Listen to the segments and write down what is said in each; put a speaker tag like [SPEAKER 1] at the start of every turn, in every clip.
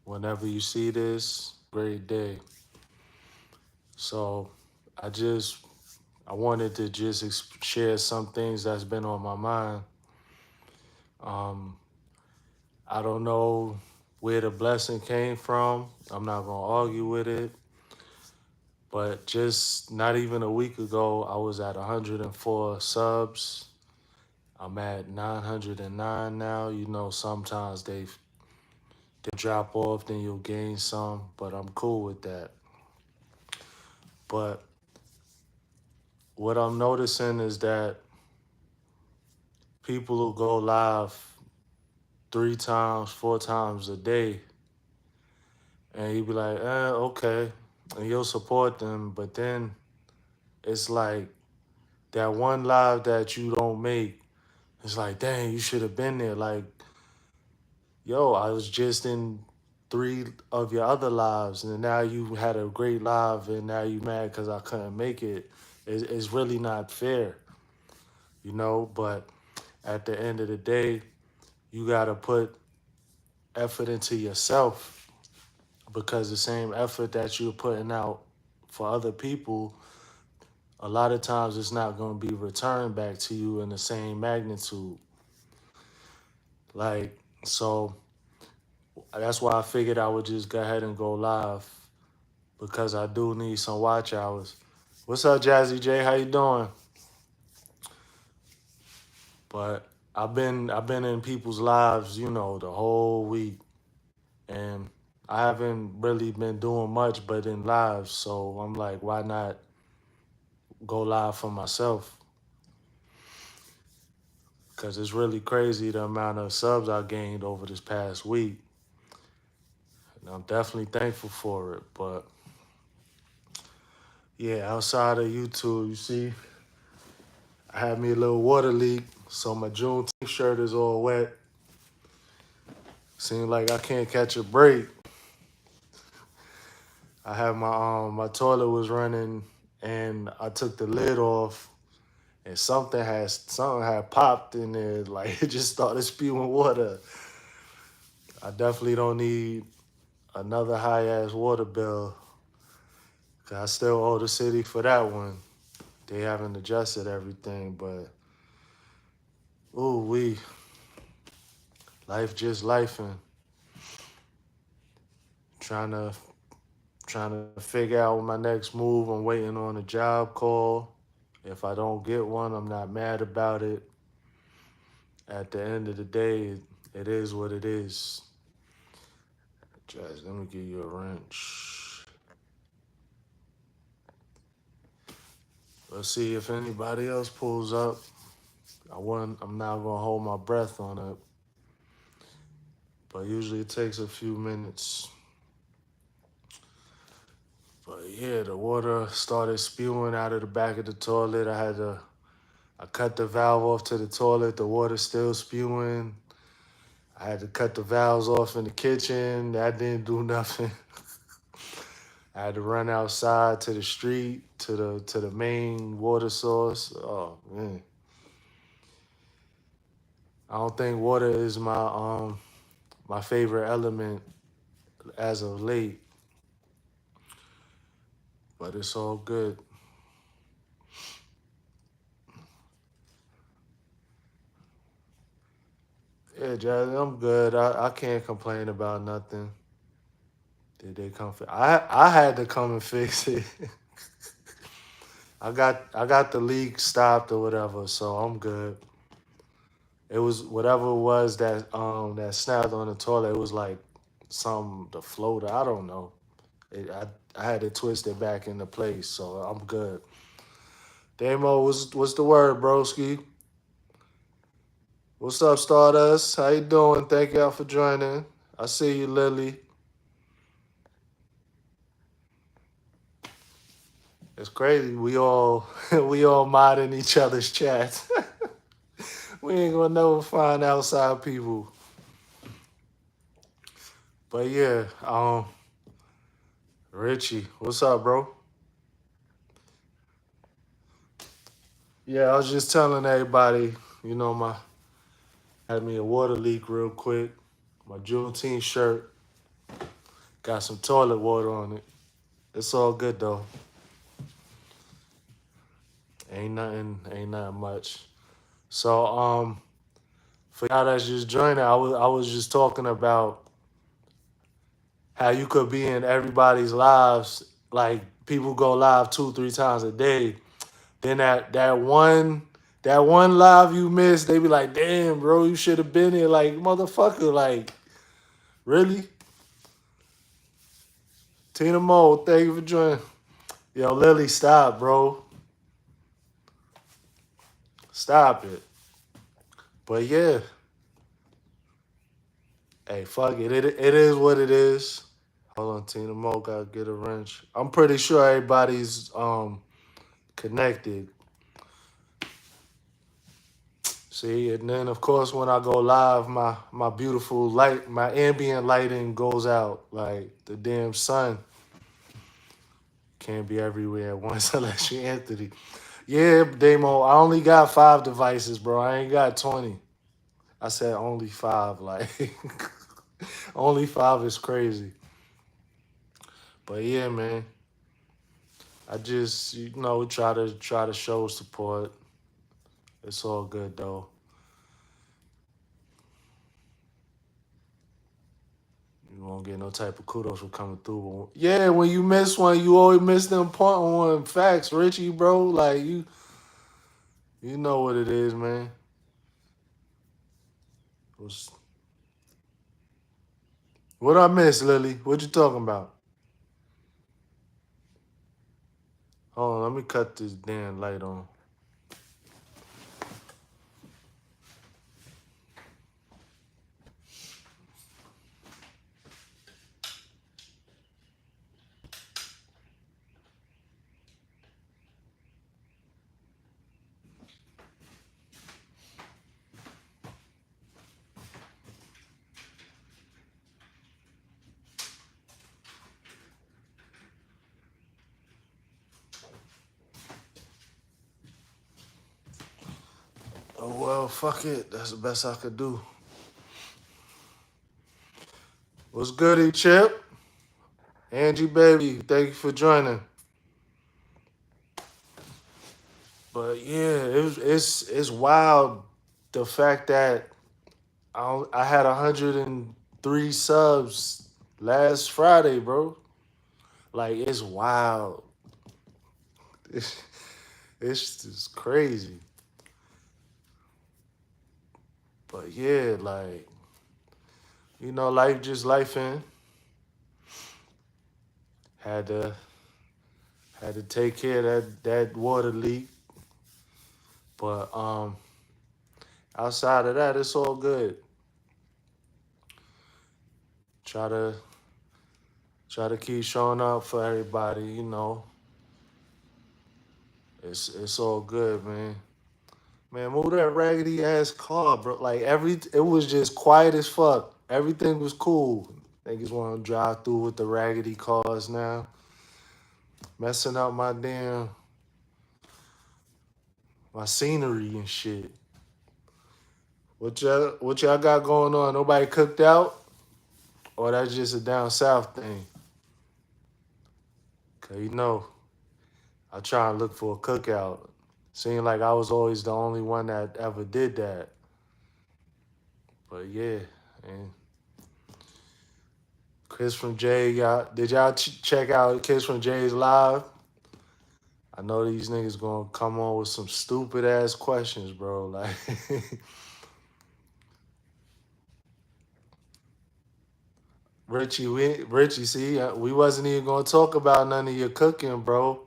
[SPEAKER 1] Whenever you see this, great day. So I just I wanted to just share some things that's been on my mind. Um, I don't know where the blessing came from. I'm not gonna argue with it, but just not even a week ago, I was at 104 subs. I'm at 909 now. You know, sometimes they drop off, then you'll gain some, but I'm cool with that. But what I'm noticing is that people who go live 3 times, 4 times a day, and you be like, okay, and you'll support them, but then it's like that one live that you don't make, it's like, dang, you should have been there. Like, yo, I was just in 3 of your other lives, and now you had a great live, and now you mad because I couldn't make it. It's really not fair, you know. But at the end of the day, you gotta put effort into yourself because the same effort that you're putting out for other people, a lot of times it's not going to be returned back to you in the same magnitude. Like, so that's why I figured I would just go ahead and go live because I do need some watch hours. What's up, Jazzy J? How you doing? But I've been in people's lives, you know, the whole week, and I haven't really been doing much but in lives. So I'm like, why not go live for myself? Because it's really crazy the amount of subs I gained over this past week. And I'm definitely thankful for it. But yeah, outside of YouTube, you see, I had me a little water leak. So my Juneteenth shirt is all wet. Seems like I can't catch a break. I had my toilet was running and I took the lid off and something had popped in there. Like it just started spewing water. I definitely don't need another high ass water bill. 'Cause I still owe the city for that one. They haven't adjusted everything, but ooh we life just lifing. Trying to trying to figure out my next move. I'm waiting on a job call. If I don't get one, I'm not mad about it. At the end of the day, it is what it is. Jazz, let me give you a wrench. Let's see if anybody else pulls up. I'm not gonna hold my breath on it, but usually it takes a few minutes. But yeah, the water started spewing out of the back of the toilet. I cut the valve off to the toilet. The water still spewing. I had to cut the valves off in the kitchen. That didn't do nothing. I had to run outside to the street to the main water source. Oh man, I don't think water is my favorite element as of late, but it's all good. Yeah, Jazz, I'm good. I can't complain about nothing. Did they come fix? I had to come and fix it. I got the leak stopped or whatever, so I'm good. It was whatever it was that snapped on the toilet. It was like some the floater. I don't know. I had to twist it back into place, so I'm good. Damo, what's the word, broski? What's up, Stardust? How you doing? Thank y'all for joining. I see you, Lily. It's crazy. We all we all modding each other's chats. We ain't gonna never find outside people. But yeah, Richie, what's up, bro? Yeah, I was just telling everybody, my had me a water leak real quick. My Juneteenth shirt Got some toilet water on it. It's all good though. Ain't nothing much. So for y'all that's just joining, I was just talking about how you could be in everybody's lives. Like people go live 2, 3 times a day. Then that one live you missed, they be like, damn, bro, you should have been here. Like, motherfucker, like, really? Tina Mo, thank you for joining. Yo, Lily, stop, bro. Stop it. But yeah, hey, fuck it. It is what it is. Hold on, Tina Mo gotta get a wrench. I'm pretty sure everybody's connected. See, and then of course when I go live, my beautiful light, my ambient lighting goes out. Like the damn sun can't be everywhere at once unless you Anthony. Yeah, Damo, I only got 5 devices, bro. I ain't got 20. I said only 5. Like only 5 is crazy. But yeah, man. I just try to show support. It's all good though. You won't get no type of kudos for coming through. Yeah, when you miss one, you always miss the important one. Facts, Richie, bro. Like you know what it is, man. What's- What I miss, Lily? What you talking about? Hold on, let me cut this damn light on. Oh well, fuck it. That's the best I could do. What's goody, Chip? Angie, baby, thank you for joining. But yeah, it's wild the fact that I had 103 subs last Friday, bro. Like it's wild. It's, it's just crazy. But yeah, like life just life in. Had to had to take care of that water leak. But outside of that, it's all good. Try to try to keep showing up for everybody. It's all good, man. Man, move that raggedy ass car, bro. Like it was just quiet as fuck. Everything was cool. Niggas want to drive through with the raggedy cars now, messing up my scenery and shit. What y'all got going on? Nobody cooked out, or that's just a down south thing? Cause I try and look for a cookout. Seemed like I was always the only one that ever did that. But yeah, and Chris from Jay, did y'all check out Kids from Jay's live? I know these niggas gonna come on with some stupid ass questions, bro. Like, Richie, see, we wasn't even gonna talk about none of your cooking, bro.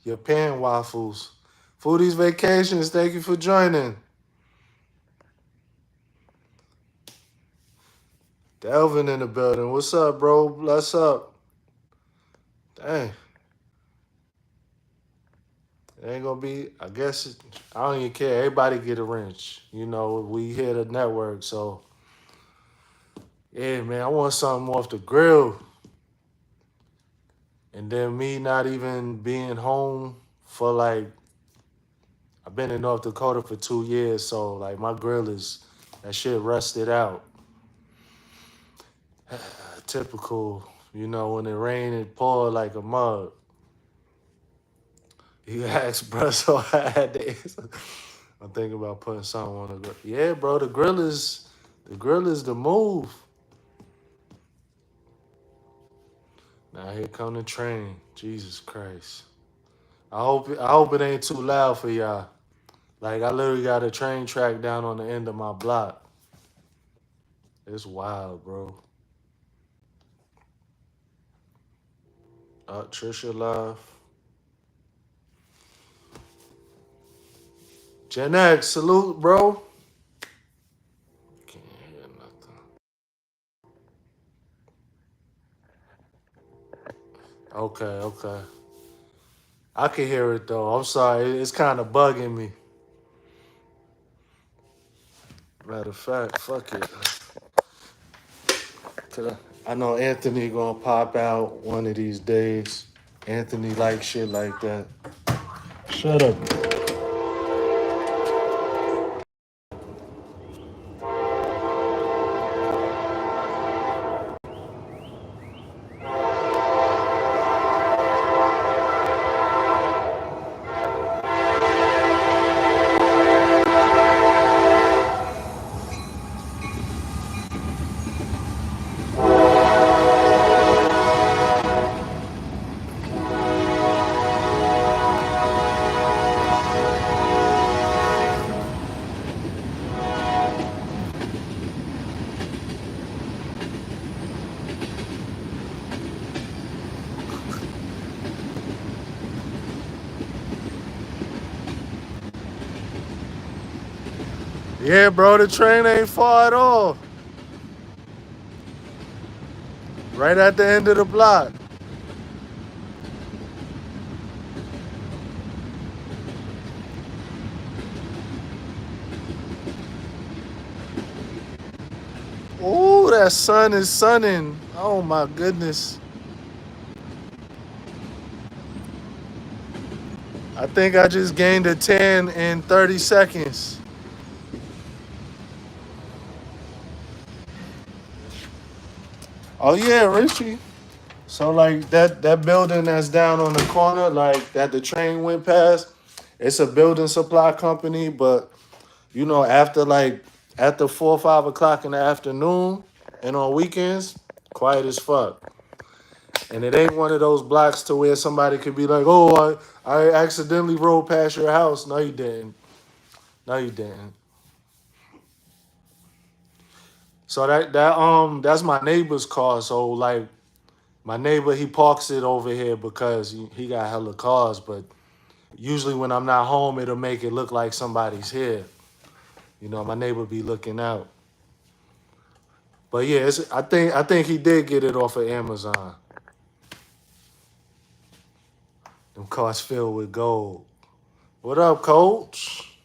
[SPEAKER 1] Your pan waffles. Foodies Vacations, thank you for joining. Delvin in the building. What's up, bro? What's up? Dang. It ain't gonna be, I guess, I don't even care. Everybody get a wrench. We hit a network, so yeah, man, I want something off the grill. And then me not even being home for like, I've been in North Dakota for 2 years, so like my grill that shit rusted out. Typical You know, when it rained, it poured like a mug. You asked, bro, so I had to answer. I'm thinking about putting something on the grill. Yeah, bro, the grill is the move. Now here come the train. Jesus Christ. I hope it ain't too loud for y'all. Like I literally got a train track down on the end of my block. It's wild, bro. Trisha love. Gen X, salute, bro. Can't hear nothing. Okay, okay. I can hear it though. I'm sorry. It's kind of bugging me. Matter of fact, fuck it. 'Cause I know Anthony gonna pop out one of these days. Anthony like shit like that. Shut up. Yeah, bro, the train ain't far at all. Right at the end of the block. Ooh, that sun is sunning. Oh my goodness. I think I just gained a 10 in 30 seconds. Oh yeah, Richie. So like that building that's down on the corner, like that the train went past, it's a building supply company, but you know, after 4 or 5 o'clock in the afternoon and on weekends, quiet as fuck. And it ain't one of those blocks to where somebody could be like, "Oh, I accidentally rode past your house." No, you didn't. No, you didn't. So that's my neighbor's car. So like my neighbor he parks it over here because he got hella cars. But usually when I'm not home, it'll make it look like somebody's here. You know, my neighbor be looking out. But yeah, I think he did get it off of Amazon. Them cars filled with gold. What up, Coach?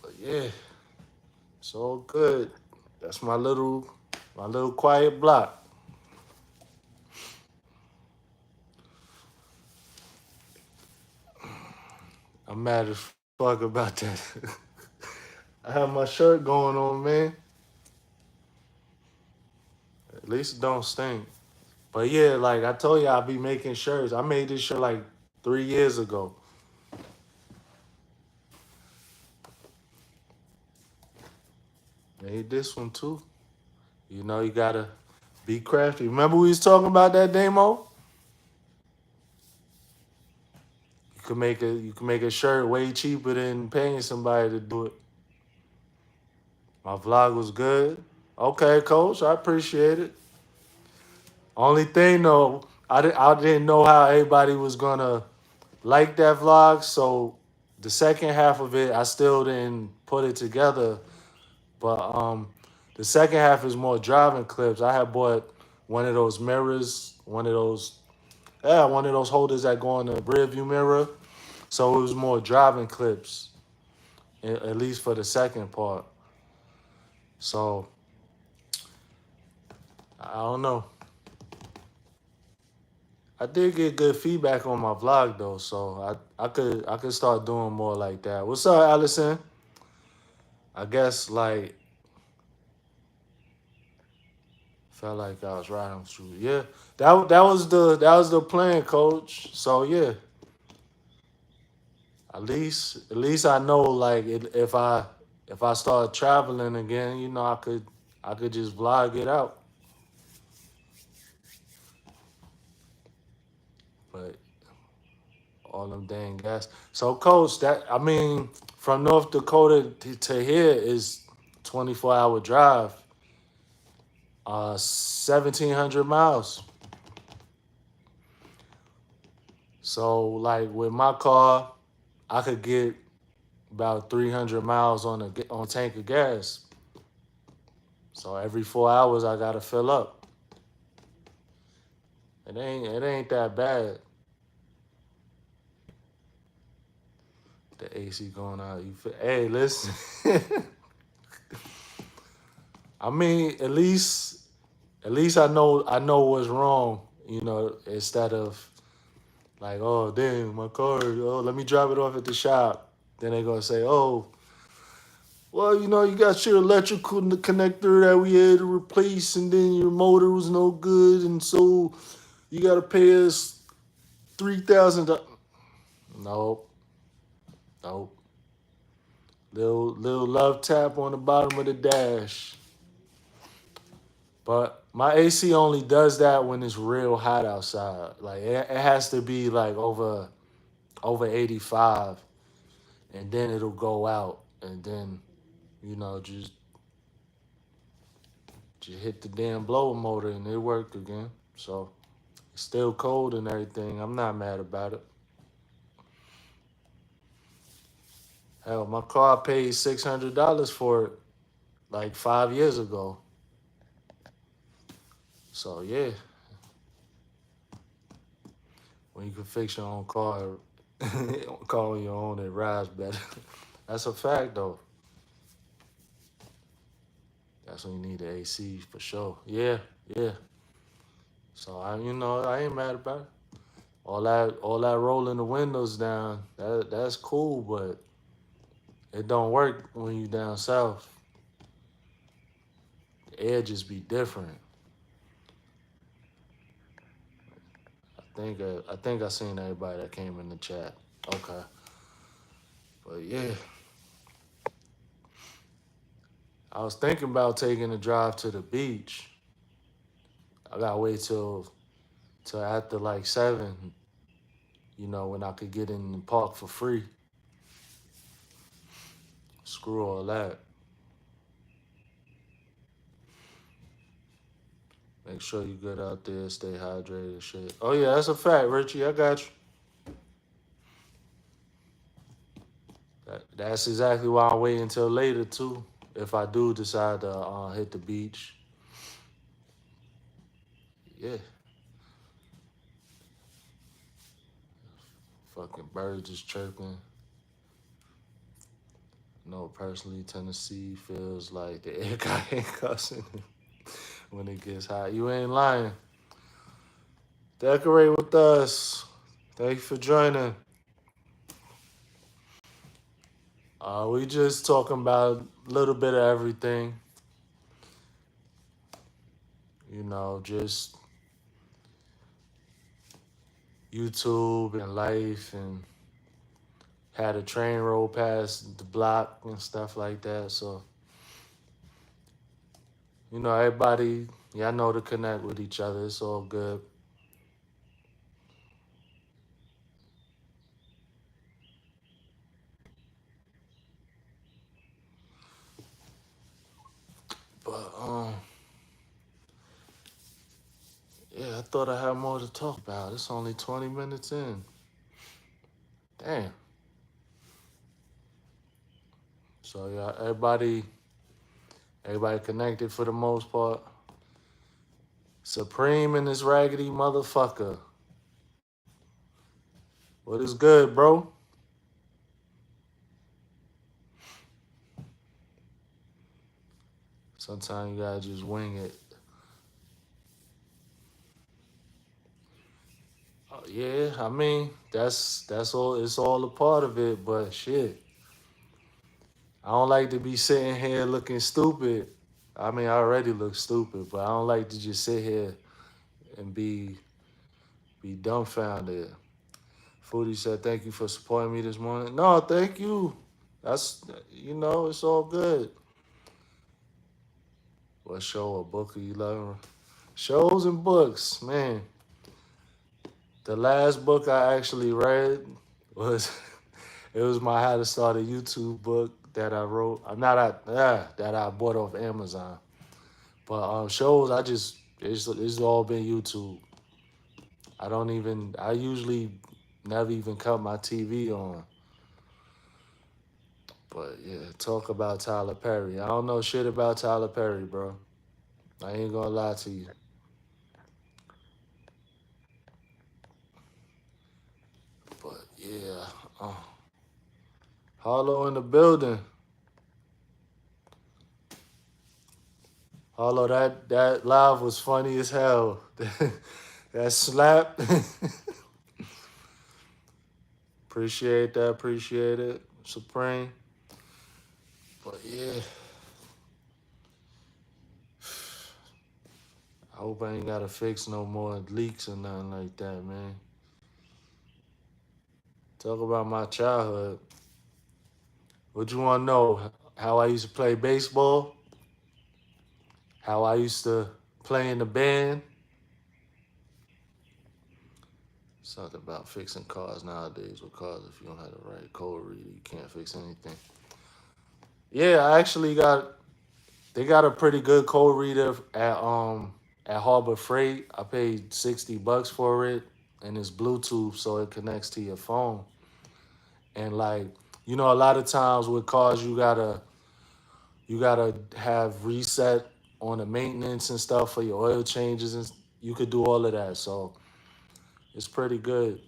[SPEAKER 1] But yeah, it's all good. That's my little quiet block. I'm mad as fuck about that. I have my shirt going on, man. At least it don't stink. But yeah, like I told you, I'll be making shirts. I made this shirt like 3 years ago. Made this one too. You know, you gotta be crafty. Remember we was talking about that demo? You can make a shirt way cheaper than paying somebody to do it. My vlog was good. Okay, coach, I appreciate it. Only thing though, I didn't know how everybody was gonna like that vlog, so the second half of it I still didn't put it together. But the second half is more driving clips. I had bought one of those mirrors, one of those holders that go on the rear view mirror. So it was more driving clips, at least for the second part. So I don't know. I did get good feedback on my vlog though, so I could start doing more like that. What's up, Allison? I guess like Felt like I was riding through. Yeah, that was the plan, coach. So yeah, at least I know like if I start traveling again, I could just vlog it out. But all them dang gas. So coach, that I mean, from North Dakota to here is 24-hour drive, 1,700 miles. So like with my car, I could get about 300 miles on a tank of gas. So every 4 hours I gotta fill up. It ain't that bad. The AC going out. Hey, listen. I mean, at least I know what's wrong. Instead of like, oh damn, my car. Oh, let me drop it off at the shop. Then they gonna say, oh, well, you got your electrical connector that we had to replace, and then your motor was no good, and so you gotta pay us $3,000. Nope, nope. Little love tap on the bottom of the dash. But my AC only does that when it's real hot outside. Like it has to be like over 85, and then it'll go out, and then just hit the damn blower motor, and it worked again. So it's still cold and everything. I'm not mad about it. Hell, my car paid $600 for it like 5 years ago. So yeah, when you can fix your own car, call your own, it rides better. That's a fact though. That's when you need the AC for sure. Yeah, yeah. So I ain't mad about it. All that rolling the windows down, that's cool, but it don't work when you down south. The air just be different. I think I seen everybody that came in the chat. Okay, but yeah, I was thinking about taking a drive to the beach. I gotta wait till after like 7. When I could get in the park for free. Screw all that. Make sure you good out there, stay hydrated and shit. Oh yeah, that's a fact, Richie. I got you. That's exactly why I'm waiting until later too. If I do decide to hit the beach, yeah. Fucking birds is chirping. No, personally, Tennessee feels like the air got handcuffs in it when it gets hot. You ain't lying. Decorate with us. Thank you for joining. We just talking about a little bit of everything. Just YouTube and life, and had a train roll past the block and stuff like that. So, everybody, y'all know to connect with each other. It's all good. But yeah, I thought I had more to talk about. It's only 20 minutes in. Damn. So yeah, everybody connected for the most part. Supreme and this raggedy motherfucker. What is good, bro? Sometimes you gotta just wing it. Yeah, I mean that's all. It's all a part of it. But shit, I don't like to be sitting here looking stupid I mean, I already look stupid, but I don't like to just sit here and be dumbfounded. Foodie said, "Thank you for supporting me this morning." No, thank you. That's it's all good. What show or book are you loving? Shows and books, man. The last book I actually read was it was my How to Start a YouTube book that I wrote. Not that I bought off Amazon. But shows I just it's all been YouTube. I usually never even cut my TV on. But yeah, talk about Tyler Perry. I don't know shit about Tyler Perry, bro. I ain't gonna lie to you. But yeah, uh, Harlow in the building. Harlow, that live was funny as hell. That slap. Appreciate that. Appreciate it, Supreme. But yeah, I hope I ain't gotta fix no more leaks or nothing like that, man. Talk about my childhood. What you want to know? How I used to play baseball? How I used to play in the band? Something about fixing cars nowadays with cars. If you don't have the right code reader, you can't fix anything. Yeah, I actually they got a pretty good code reader at Harbor Freight. I paid $60 for it, and it's Bluetooth, so it connects to your phone. And like, a lot of times with cars, you gotta have reset on the maintenance and stuff for your oil changes, and you could do all of that. So it's pretty good.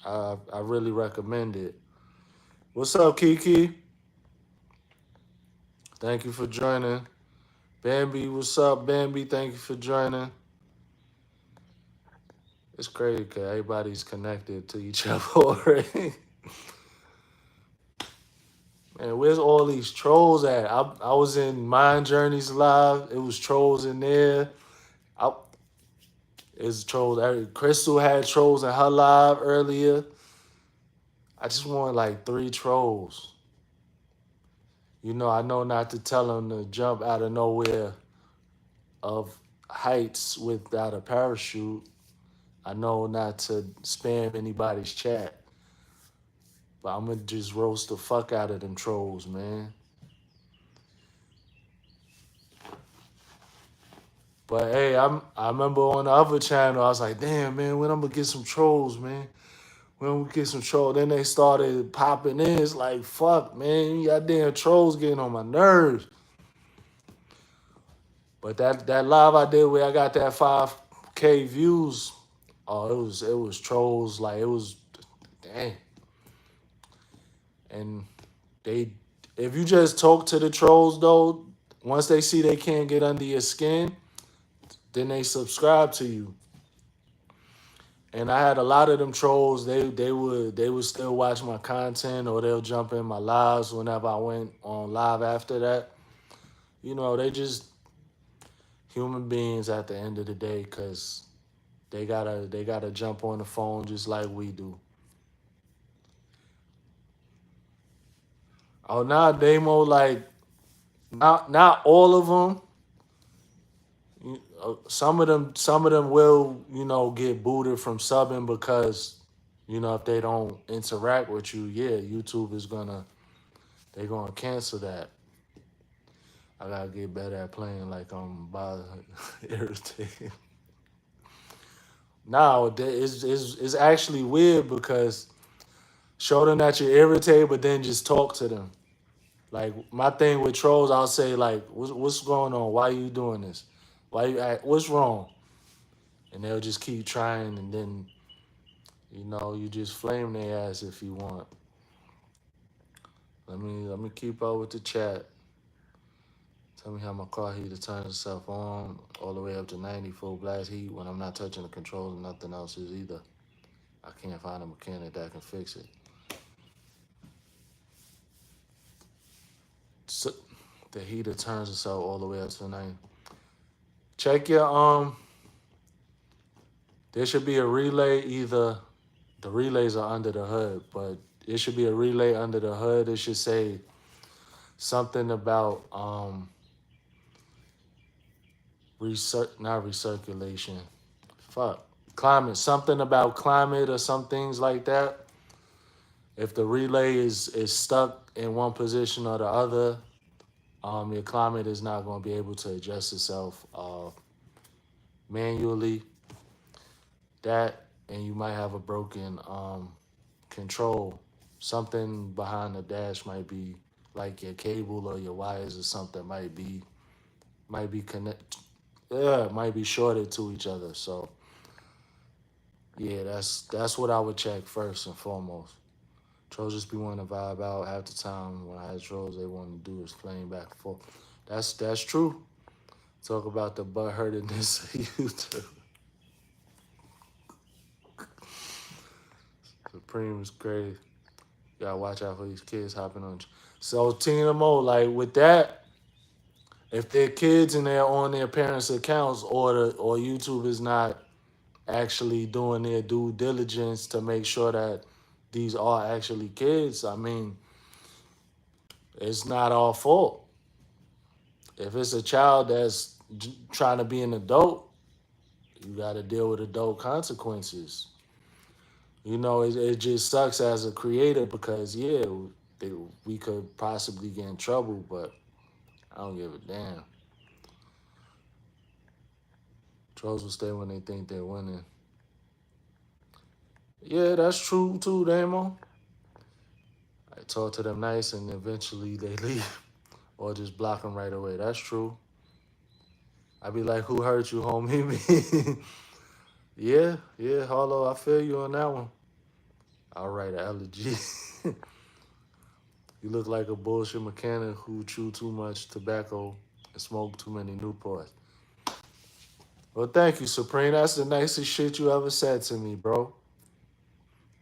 [SPEAKER 1] I really recommend it. What's up, Kiki? Thank you for joining. Bambi, what's up, Bambi? Thank you for joining. It's crazy because everybody's connected to each other already. Man, where's all these trolls at? I was in Mind Journeys live. It was trolls in there. I, it's trolls. Crystal had trolls in her live earlier. I just want like three trolls. I know not to tell them to jump out of nowhere of heights without a parachute. I know not to spam anybody's chat. But I'm gonna just roast the fuck out of them trolls, man. But hey, I remember on the other channel, I was like, damn man, when I'm gonna get some trolls, man. When we get some trolls, then they started popping in. It's like, fuck, man, you goddamn trolls getting on my nerves. But that live I did where I got that 5K views, oh, it was trolls, like it was dang. And they if you just talk to the trolls though, once they see they can't get under your skin, then they subscribe to you. And I had a lot of them trolls. They would still watch my content or they'll jump in my lives whenever I went on live after that. They just human beings at the end of the day, because they gotta jump on the phone just like we do. Oh, now Damo, like not all of them. Some of them will get booted from subbing because if they don't interact with you, yeah, YouTube is they're gonna cancel that. I gotta get better at playing like I'm about irritated. Now it's actually weird because show them that you're irritated, but then just talk to them. Like my thing with trolls, I'll say like, what's going on? Why are you doing this? Why you act? What's wrong? And they'll just keep trying, and then you just flame their ass if you want. Let me keep up with the chat. Tell me how my car heater turns itself on all the way up to 90 full blast heat when I'm not touching the controls and nothing else is either. I can't find a mechanic that can fix it. So, the heater turns itself all the way up to 90. Check your there should be a relay. Either the relays are under the hood, but it should be a relay under the hood. It should say something about not recirculation. Fuck. Climate. Something about climate or some things like that. If the relay is stuck in one position or the other, your climate is not going to be able to adjust itself manually. That, and you might have a broken control. Something behind the dash might be like your cable or your wires or something might be connect. Yeah, it might be shorted to each other. So yeah, that's what I would check first and foremost. Trolls just be wanting to vibe out. Half the time when I had trolls, they want to do is playing back and forth. That's true. Talk about the butt hurtiness of YouTube. Supreme is crazy. You gotta watch out for these kids hopping on. So Tina Mo, like with that, if they're kids and they're on their parents' accounts, or YouTube is not actually doing their due diligence to make sure that these are actually kids, I mean, it's not our fault. If it's a child that's trying to be an adult, you got to deal with adult consequences. It just sucks as a creator because, yeah, they, we could possibly get in trouble, but I don't give a damn. Trolls will stay when they think they're winning. Yeah, that's true too, Damo. I talk to them nice and eventually they leave or just block them right away. That's true. I be like, who hurt you, homie? Yeah, yeah, Harlow, I feel you on that one. I'll write an elegy. You look like a bullshit mechanic who chewed too much tobacco and smoked too many Newports. Well, thank you, Supreme. That's the nicest shit you ever said to me, bro.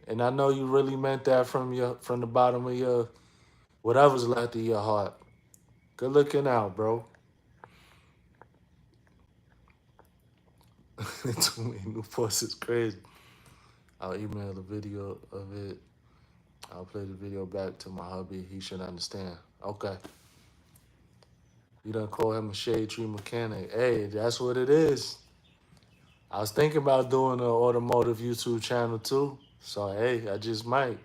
[SPEAKER 1] And I know you really meant that from the bottom of your whatever's left of your heart. Good looking out, bro. Too many Newports is crazy. I'll email the video of it. I'll play the video back to my hubby. He should understand. Okay. You done call him a shade tree mechanic. Hey, that's what it is. I was thinking about doing an automotive YouTube channel too. So hey, I just might.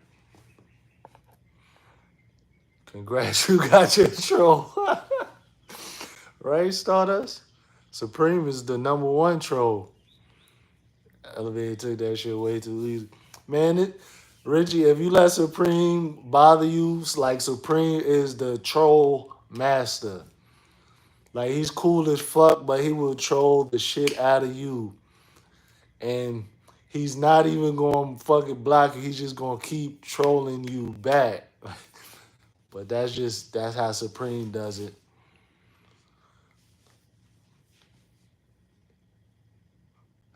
[SPEAKER 1] Congrats, you got your troll. Right, Stardust? Supreme is the number one troll. Elevator took that shit way too easy. Man, Richie, if you let Supreme bother you, like Supreme is the troll master. Like he's cool as fuck, but he will troll the shit out of you. And he's not even going to fucking block you. He's just going to keep trolling you back. But that's how Supreme does it.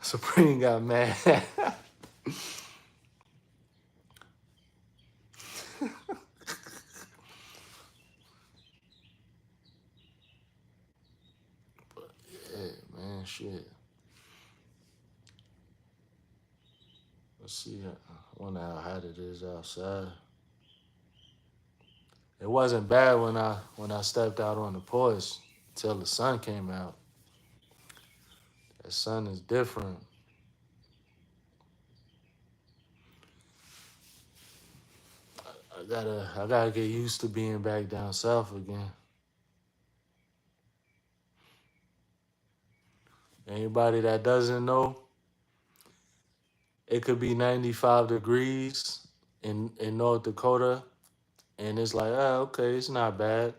[SPEAKER 1] Supreme got mad. Yeah, man, shit. Let's see. I wonder how hot it is outside. It wasn't bad when I stepped out on the porch until the sun came out. The sun is different. I gotta get used to being back down south again. Anybody that doesn't know, it could be 95 degrees in North Dakota, and it's like, okay, it's not bad.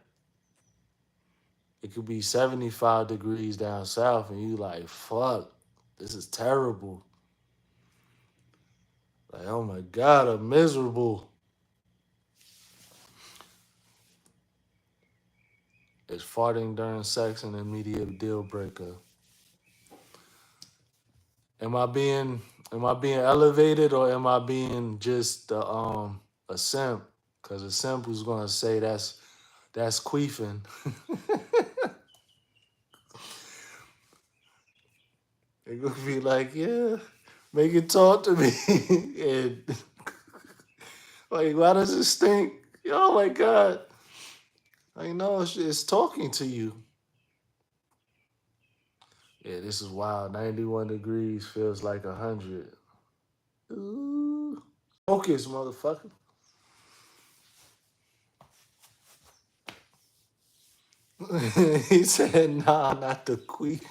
[SPEAKER 1] It could be 75 degrees down south, and you like, fuck, this is terrible. Like, oh my God, I'm miserable. Is farting during sex an immediate deal breaker? Am I being am I being elevated or am I being just a simp? Because a simp who's gonna say That's queefing. They gonna be like, yeah, make it talk to me. And like, why does it stink? Oh my god. I know it's talking to you. Yeah, this is wild. 91 degrees feels like 100. Ooh. Focus, motherfucker. He said, nah, not the queef.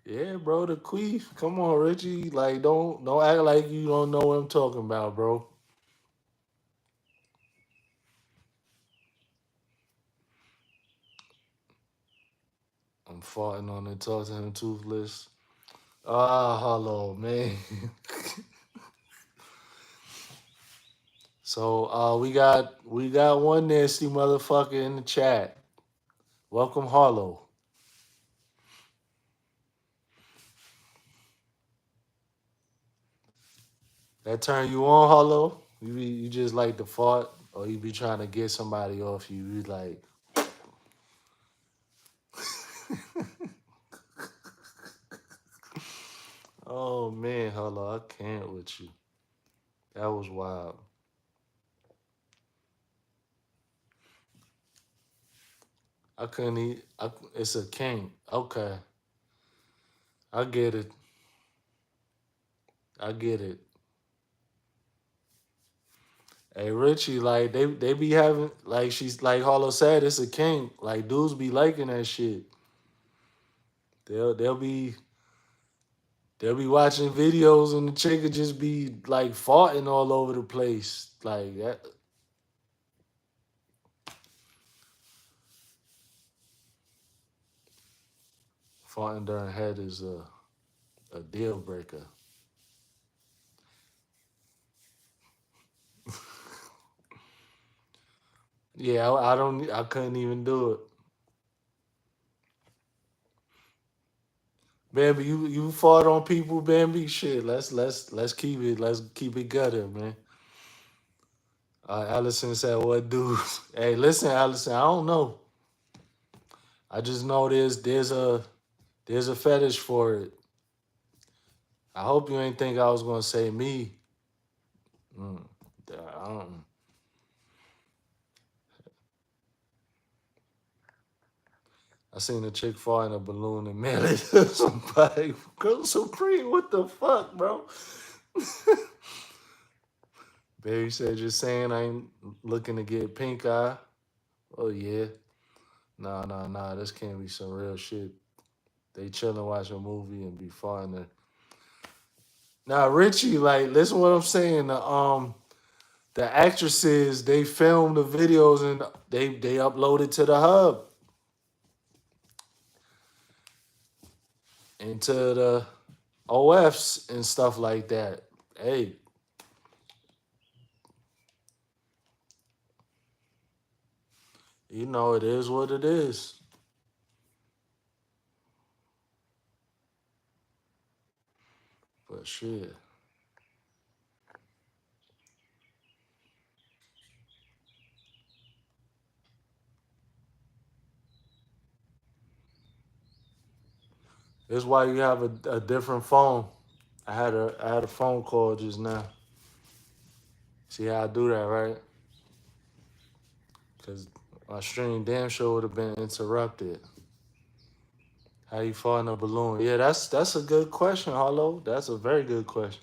[SPEAKER 1] Yeah, bro, the queef. Come on, Richie. Like, don't act like you don't know what I'm talking about, bro. I'm farting on it, talk to him toothless. Ah, hello, man. So we got one nasty motherfucker in the chat. Welcome, Harlow. That turn you on, Harlow? You just like the fart, or you be trying to get somebody off you? You like, oh man, Harlow, I can't with you. That was wild. I couldn't eat. It's a king. Okay, I get it. I get it. Hey Richie, like they be having like she's like Harlow said, it's a king. Like dudes be liking that shit. They'll be watching videos and the chick could just be like farting all over the place. Like that farting during head is a deal breaker. Yeah, I couldn't even do it. Bambi, you fart on people, Bambi? Shit, let's keep it gutter, man. Allison said, "What dude?" Hey, listen, Allison, I don't know. I just know there's a fetish for it. I hope you ain't think I was gonna say me. Mm, I don't. I seen a chick fart in a balloon and mail it to somebody. Girl Supreme, what the fuck, bro? Baby said, just saying I ain't looking to get pink eye. Oh yeah. Nah. This can't be some real shit. They chilling, watch a movie and be farting there. Now Richie, like, listen what I'm saying. The actresses, they filmed the videos and they upload it to the hub into the OFs and stuff like that. Hey, it is what it is. But shit. It's why you have a different phone. I had a phone call just now. See how I do that, right? Because my stream damn sure would have been interrupted. How you fall in a balloon? Yeah, that's a good question, Harlow. That's a very good question.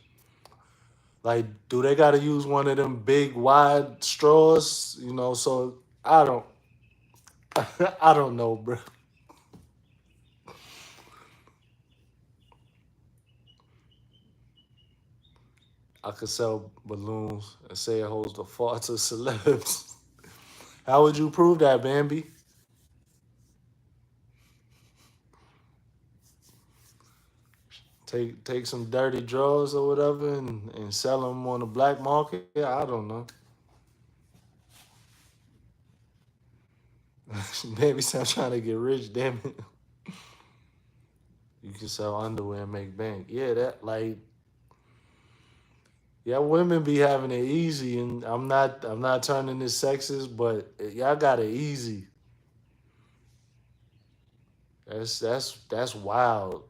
[SPEAKER 1] Like, do they got to use one of them big wide straws? So I don't, I don't know, bro. I could sell balloons and say it holds the farts of celebs. How would you prove that, Bambi? Take some dirty drawers or whatever and sell them on the black market? I don't know. Maybe I'm trying to get rich, damn it. You can sell underwear and make bank. Yeah, that like Yeah, women be having it easy, and I'm not turning this sexist, but y'all got it easy. That's wild.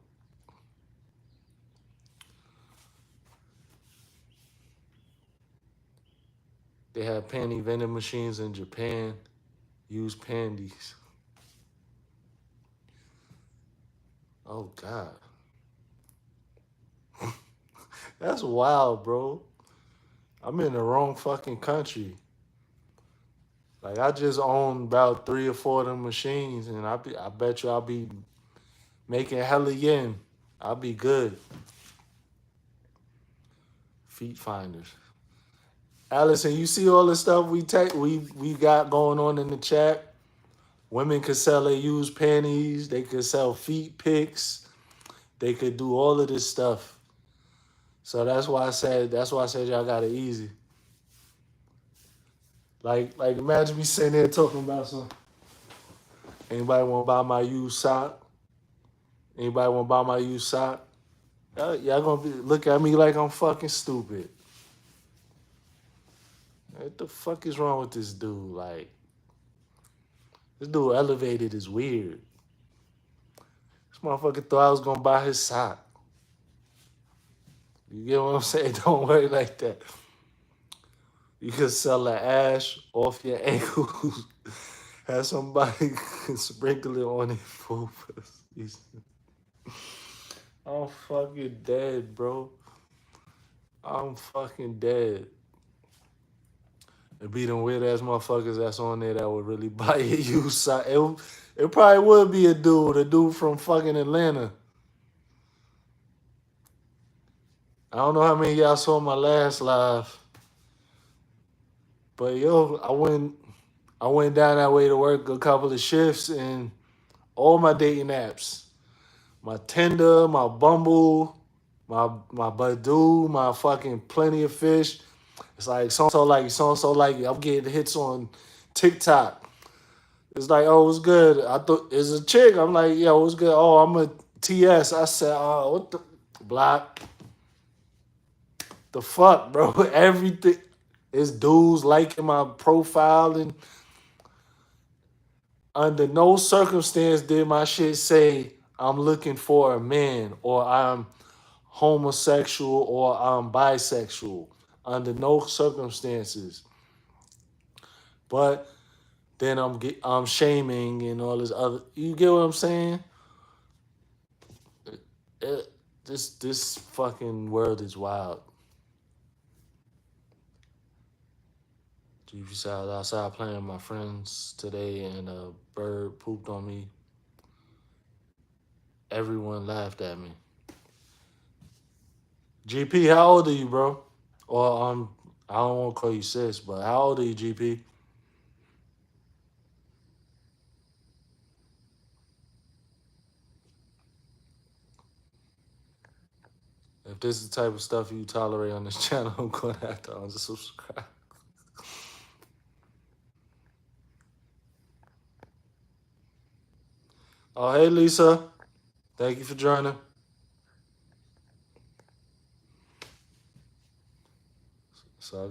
[SPEAKER 1] They have panty vending machines in Japan. Use panties. Oh God, that's wild, bro. I'm in the wrong fucking country. Like I just own about 3 or 4 of them machines, and I bet you I'll be making hella yen. I'll be good. Feet finders. Allison, you see all the stuff we got going on in the chat? Women could sell their used panties. They could sell feet pics. They could do all of this stuff. So that's why I said y'all got it easy. Like imagine me sitting there talking about some. Anybody want to buy my used sock? Anybody want to buy my used sock? Y'all gonna look at me like I'm fucking stupid. What the fuck is wrong with this dude? Like this dude elevated is weird. This motherfucker thought I was gonna buy his sock. You get what I'm saying? Don't worry like that. You can sell the ash off your ankles. Have somebody sprinkle it on their food. I'm fucking dead, bro. I'm fucking dead. It be them weird ass motherfuckers that's on there that would really buy a used sock. It probably would be a dude from fucking Atlanta. I don't know how many of y'all saw my last live, but yo, I went down that way to work a couple of shifts and all my dating apps, my Tinder, my Bumble, my Badoo, my fucking Plenty of Fish. It's like so like I'm getting hits on TikTok. It's like, oh, what's good? I thought it's a chick. I'm like, yo, what's good? Oh, I'm a TS. I said, oh, what the block? The fuck, bro? Everything is dudes liking my profile, and under no circumstance did my shit say I'm looking for a man or I'm homosexual or I'm bisexual. Under no circumstances. But then I'm shaming and all this other. You get what I'm saying? This fucking world is wild. GP said I was outside playing with my friends today and a bird pooped on me. Everyone laughed at me. GP, how old are you, bro? Or I don't want to call you sis, but how old are you, GP? If this is the type of stuff you tolerate on this channel, I'm gonna have to unsubscribe. Oh, hey Lisa, thank you for joining. So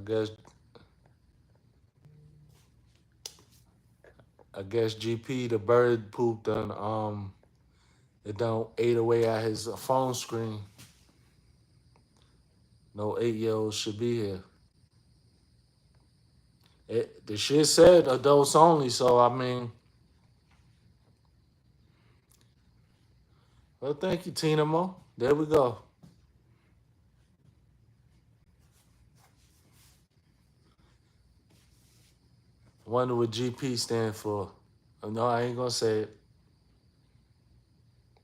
[SPEAKER 1] I guess GP the bird pooped on it don't ate away at his phone screen. No 8-year-old should be here. The shit said adults only, so I mean, well, thank you, Tina Mo. There we go. Wonder what GP stand for. No, I ain't gonna say it.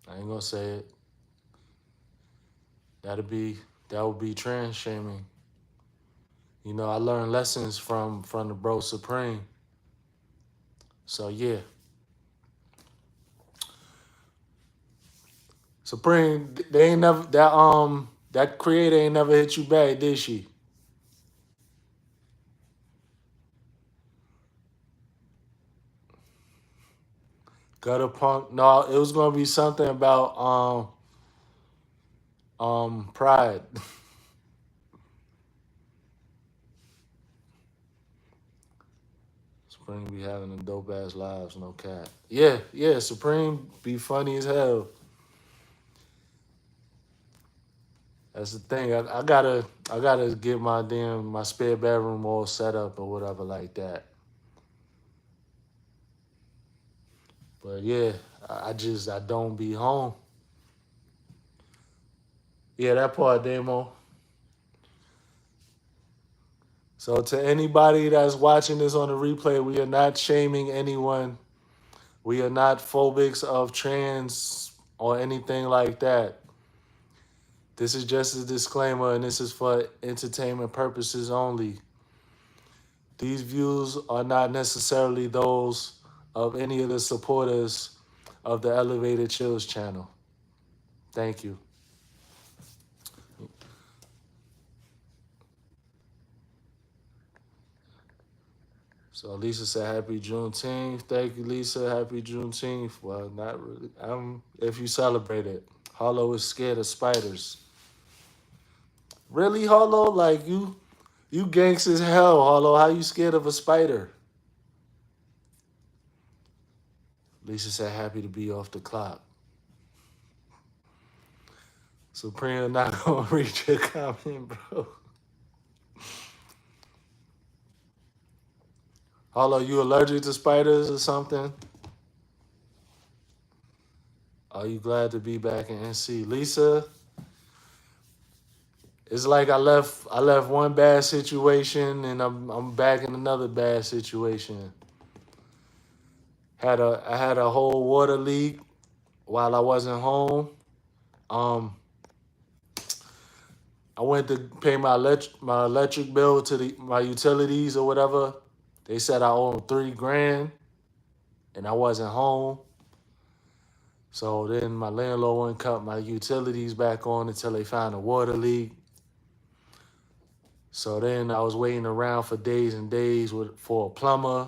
[SPEAKER 1] I ain't gonna say it. That'd be that would be trans shaming. You know, I learned lessons from the bro Supreme. So yeah, Supreme, they ain't never that creator ain't never hit you back, did she? Gutter punk. No, it was gonna be something about pride. Supreme be having a dope ass lives, no cap. Yeah, yeah, Supreme be funny as hell. That's the thing. I gotta get my spare bedroom all set up or whatever like that. But yeah, I don't be home. Yeah, that part, Demo. So to anybody that's watching this on the replay, we are not shaming anyone. We are not phobics of trans or anything like that. This is just a disclaimer, and this is for entertainment purposes only. These views are not necessarily those of any of the supporters of the Elevated Chillz channel. Thank you. So Lisa said, "Happy Juneteenth." Thank you, Lisa. Happy Juneteenth. Well, not really. If you celebrate it. Hollow is scared of spiders. Really, Hollow? Like you gangsta as hell, Hollow. How you scared of a spider? Lisa said, "Happy to be off the clock." Supreme not gonna read your comment, bro. Hollow, you allergic to spiders or something? Are you glad to be back in NC? Lisa, it's like I left one bad situation and I'm back in another bad situation. I had a whole water leak while I wasn't home. Um I went to pay my electric bill to my utilities or whatever. They said I owe them 3 grand and I wasn't home. So then my landlord wouldn't cut my utilities back on until they found a water leak. So then I was waiting around for days and days for a plumber.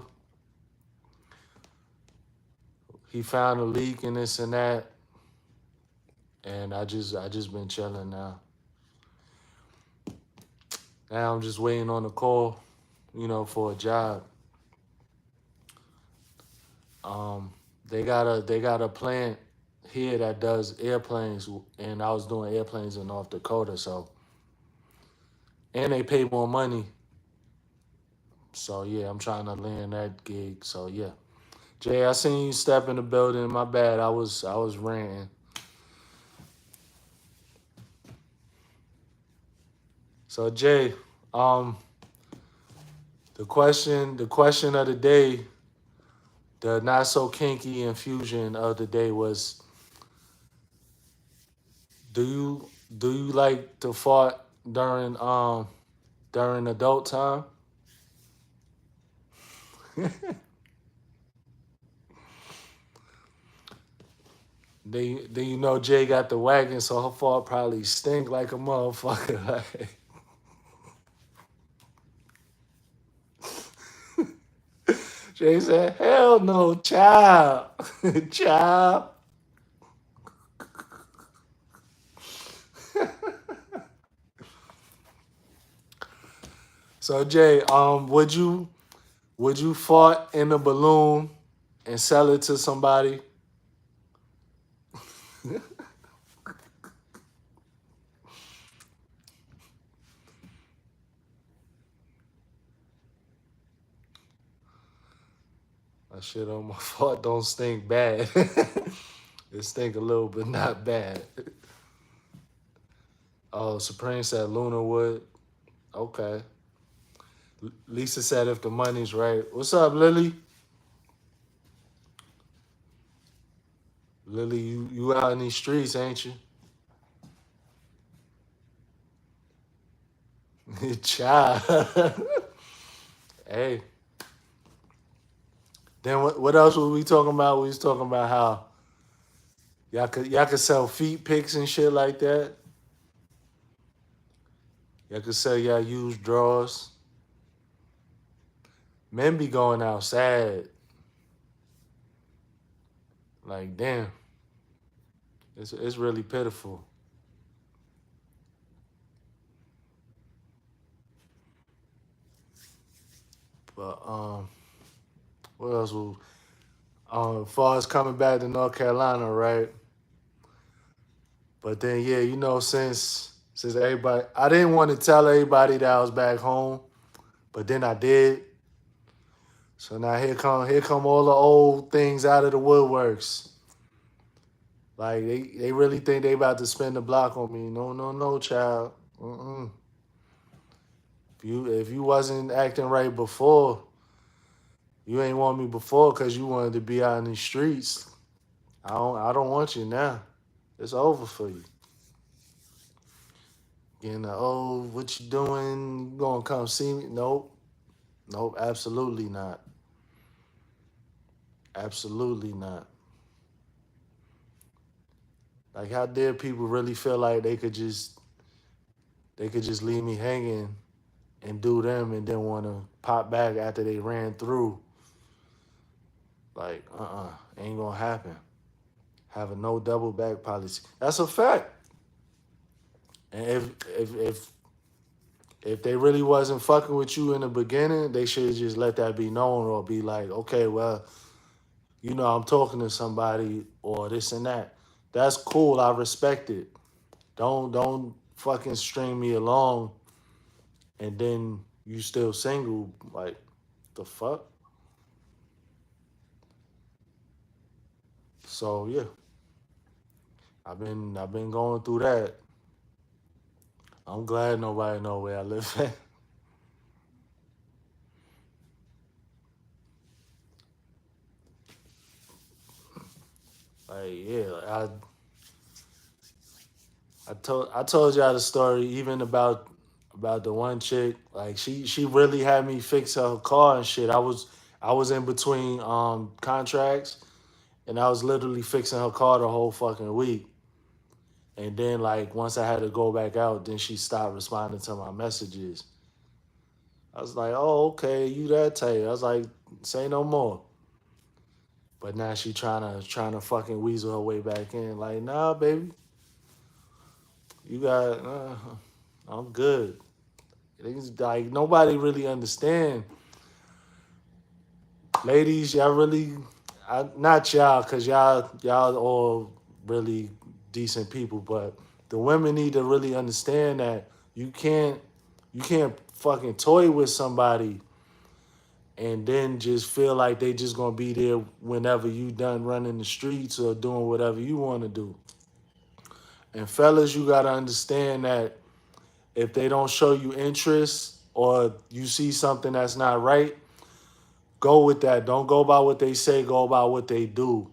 [SPEAKER 1] He found a leak and this and that, and I just been chilling now. Now I'm just waiting on a call, for a job. Um, they got a plant here that does airplanes, and I was doing airplanes in North Dakota, so and they pay more money. So yeah, I'm trying to land that gig. So yeah, Jay, I seen you step in the building. My bad. I was ranting. So Jay, um, the question of the day, the not so kinky infusion of the day was: Do you like to fart during adult time? Then you know Jay got the wagon, so her fart probably stink like a motherfucker. Jay said, "Hell no, child, child." So Jay, would you fart in a balloon and sell it to somebody? My shit on my fart don't stink bad. It stink a little, but not bad. Oh, Supreme said Luna would. Okay. Lisa said if the money's right. What's up, Lily? Lily, you out in these streets, ain't you? Child. Hey. Then what else were we talking about? We was talking about how y'all could sell feet pics and shit like that. Y'all could sell y'all used drawers. Men be going out sad. Like, damn. It's really pitiful. But What else? As far as coming back to North Carolina, right? But then, yeah, since everybody, I didn't want to tell everybody that I was back home, but then I did. So now here come all the old things out of the woodworks. Like they really think they about to spin the block on me. No, no, no, child. Mm-mm. If you wasn't acting right before, you ain't want me before because you wanted to be out in the streets. I don't want you now. It's over for you. Oh, what you doing? You gonna come see me? Nope. Nope, absolutely not. Absolutely not. Like how dare people really feel like they could just leave me hanging and do them and then wanna pop back after they ran through. Like, ain't gonna happen. Have a no double back policy. That's a fact. And if they really wasn't fucking with you in the beginning, they should just let that be known or be like, okay, well, I'm talking to somebody or this and that. That's cool. I respect it. Don't fucking string me along and then you still single. Like the fuck. So yeah, I've been going through that. I'm glad nobody know where I live at. Like yeah, I told y'all the story even about the one chick. Like she really had me fix her car and shit. I was in between contracts and I was literally fixing her car the whole fucking week. And then like once I had to go back out, then she stopped responding to my messages. I was like, oh okay, you that tight. I was like, say no more. But now she trying to fucking weasel her way back in. Like, nah, baby, you got. I'm good. It's like nobody really understand, ladies. Y'all really, not y'all, cause y'all all really decent people, but the women need to really understand that you can't fucking toy with somebody and then just feel like they just gonna be there whenever you done running the streets or doing whatever you want to do. And fellas, you gotta understand that if they don't show you interest or you see something that's not right, go with that. Don't go by what they say, go about what they do.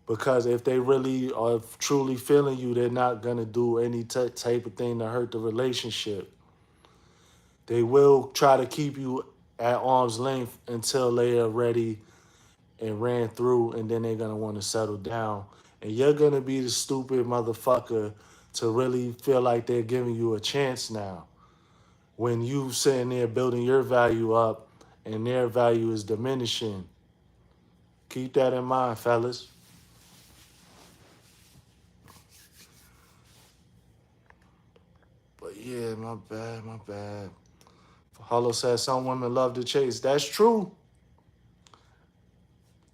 [SPEAKER 1] Because if they really are truly feeling you, they're not going to do any type of thing to hurt the relationship. They will try to keep you at arm's length until they are ready and ran through, and then they're going to want to settle down. And you're going to be the stupid motherfucker to really feel like they're giving you a chance now when you sitting there building your value up and their value is diminishing. Keep that in mind, fellas. But yeah, my bad, my bad. Hollow says some women love to chase. That's true.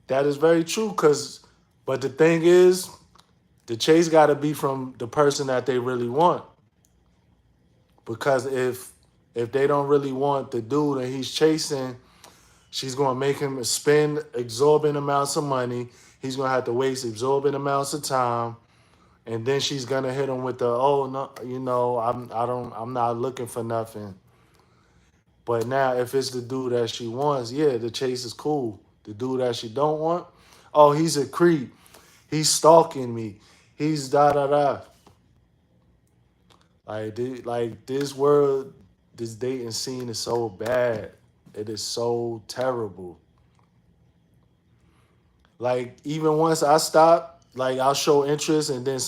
[SPEAKER 1] That is very true. But the thing is, the chase got to be from the person that they really want. Because if they don't really want the dude and he's chasing, she's gonna make him spend exorbitant amounts of money. He's gonna have to waste exorbitant amounts of time, and then she's gonna hit him with the oh no, I'm not looking for nothing. But now if it's the dude that she wants, yeah, the chase is cool. The dude that she don't want, oh, he's a creep. He's stalking me. He's da da da. Like this world, this dating scene is so bad. It is so terrible. Like even once I stop, like I'll show interest and then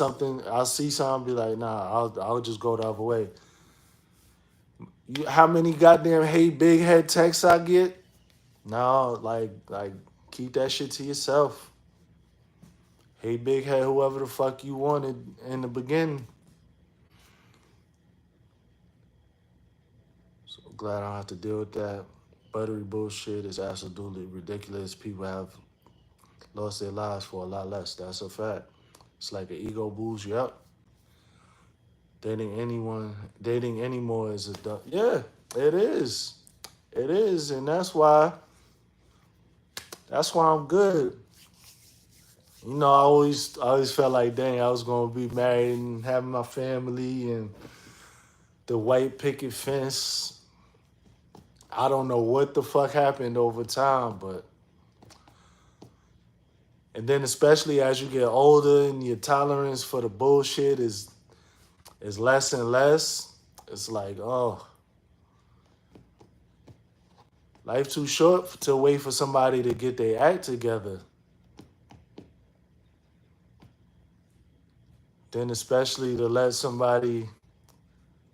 [SPEAKER 1] I'll see something, be like, nah, I'll just go the other way. How many goddamn hate big head texts I get? No, like keep that shit to yourself. Hey big head, whoever the fuck you wanted in the beginning. So glad I don't have to deal with that. buttery bullshit is absolutely ridiculous. People have lost their lives for a lot less. That's a fact. It's like an ego boost. Yep. Dating anyone, dating anymore is a yeah. It is. It is, and that's why I'm good. I always felt like, dang, I was gonna be married and having my family and the white picket fence. I don't know what the fuck happened over time, but and then especially as you get older and your tolerance for the bullshit is less and less. It's like, oh, life too short to wait for somebody to get their act together. Then especially to let somebody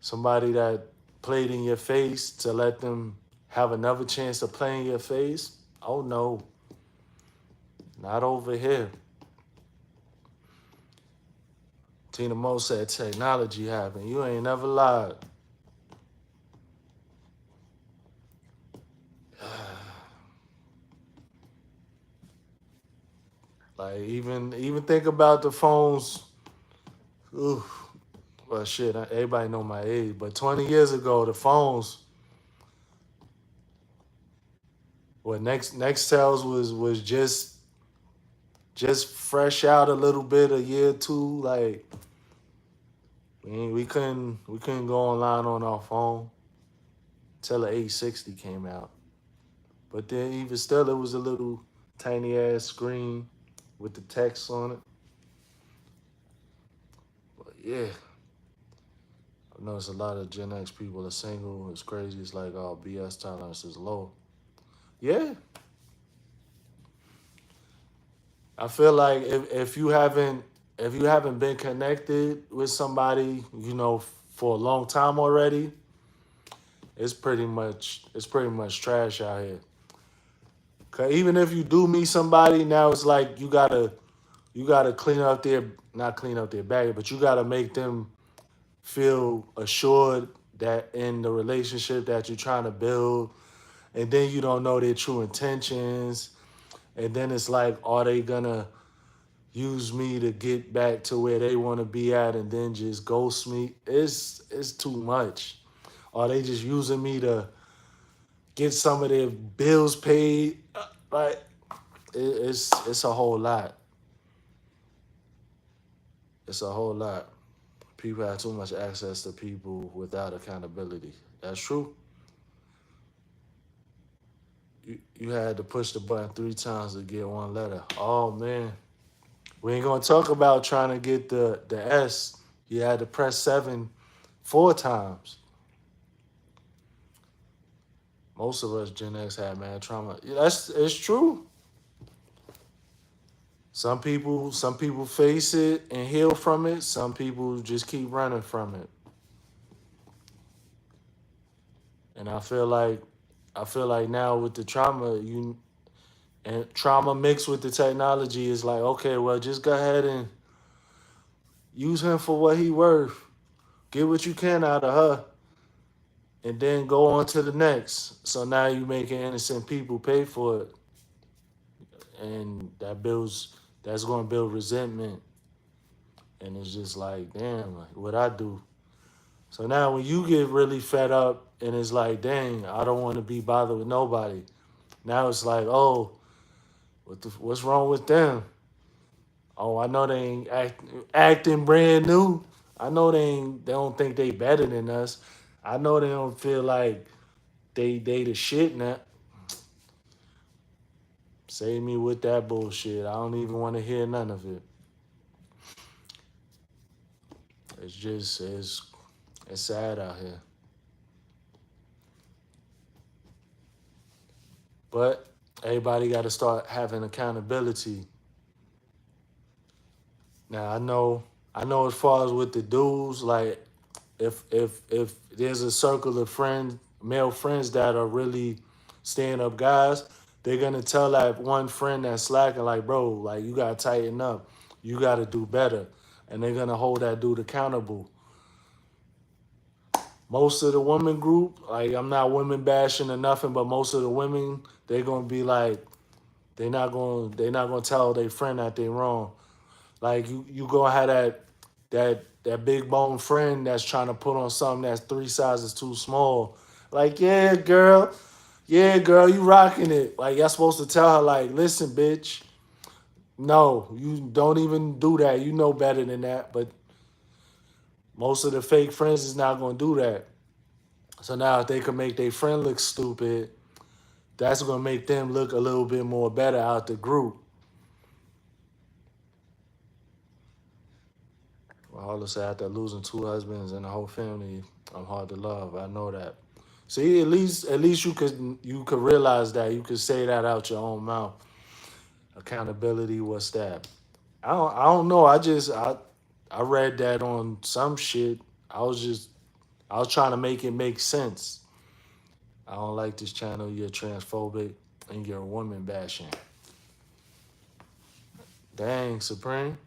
[SPEAKER 1] that played in your face to let them have another chance to play in your face. Oh no, not over here. Tina Mo said technology happened. You ain't never lied. Like even think about the phones. Ooh, well shit, everybody know my age, but 20 years ago the phones, well Nextels was just fresh out a little bit, a year or two. Like we couldn't go online on our phone till the 860 came out. But then even still, it was a little tiny ass screen with the text on it. But yeah, I noticed a lot of Gen X people are single. It's crazy. It's like, oh, BS tolerance is low. Yeah, I feel like if you haven't been connected with somebody, for a long time already, it's pretty much trash out here. 'Cause even if you do meet somebody, now it's like you gotta clean up their not clean up their bag, but you gotta make them feel assured that in the relationship that you're trying to build, and then you don't know their true intentions, and then it's like, are they gonna use me to get back to where they want to be at, and then just ghost me? It's too much. Are they just using me to get some of their bills paid? Like it's a whole lot. It's a whole lot. People have too much access to people without accountability. That's true. You had to push the button 3 times to get one letter. Oh man, we ain't gonna talk about trying to get the S. You had to press 7 4 times. Most of us Gen X had mad trauma. Yeah, it's true. Some people face it and heal from it. Some people just keep running from it. And I feel like now with the trauma, and trauma mixed with the technology is like, okay, well, just go ahead and use him for what he worth. Get what you can out of her, and then go on to the next. So now you making innocent people pay for it, and that's going to build resentment. And it's just like, damn, like what I do. So now when you get really fed up, and it's like, dang, I don't want to be bothered with nobody. Now it's like, oh, what's wrong with them? Oh, I know they ain't acting brand new. I know they don't think they better than us. I know they don't feel like they the shit now. Save me with that bullshit. I don't even want to hear none of it. It's sad out here. But everybody got to start having accountability. Now I know as far as with the dudes, like if there's a circle of friends, male friends that are really stand up guys, they're gonna tell that one friend that's slacking, like, bro, like you gotta tighten up, you gotta do better, and they're gonna hold that dude accountable. most of the women group, like I'm not women bashing or nothing, but most of the women, they're gonna be like, they're not gonna tell their friend that they wrong. Like you gonna have that big bone friend that's trying to put on something that's three sizes too small. Like, yeah, girl, you rocking it. Like you're supposed to tell her, like, listen, bitch, no, you don't even do that. You know better than that. But most of the fake friends is not gonna do that. So now if they can make their friend look stupid, that's gonna make them look a little bit more better out the group. All of say after losing two husbands and a whole family, I'm hard to love. I know that. See, at least you could realize that. You could say that out your own mouth. Accountability, what's that? I don't know. I read that on some shit. I was trying to make it make sense. I don't like this channel. You're transphobic and you're woman bashing. Dang, Supreme.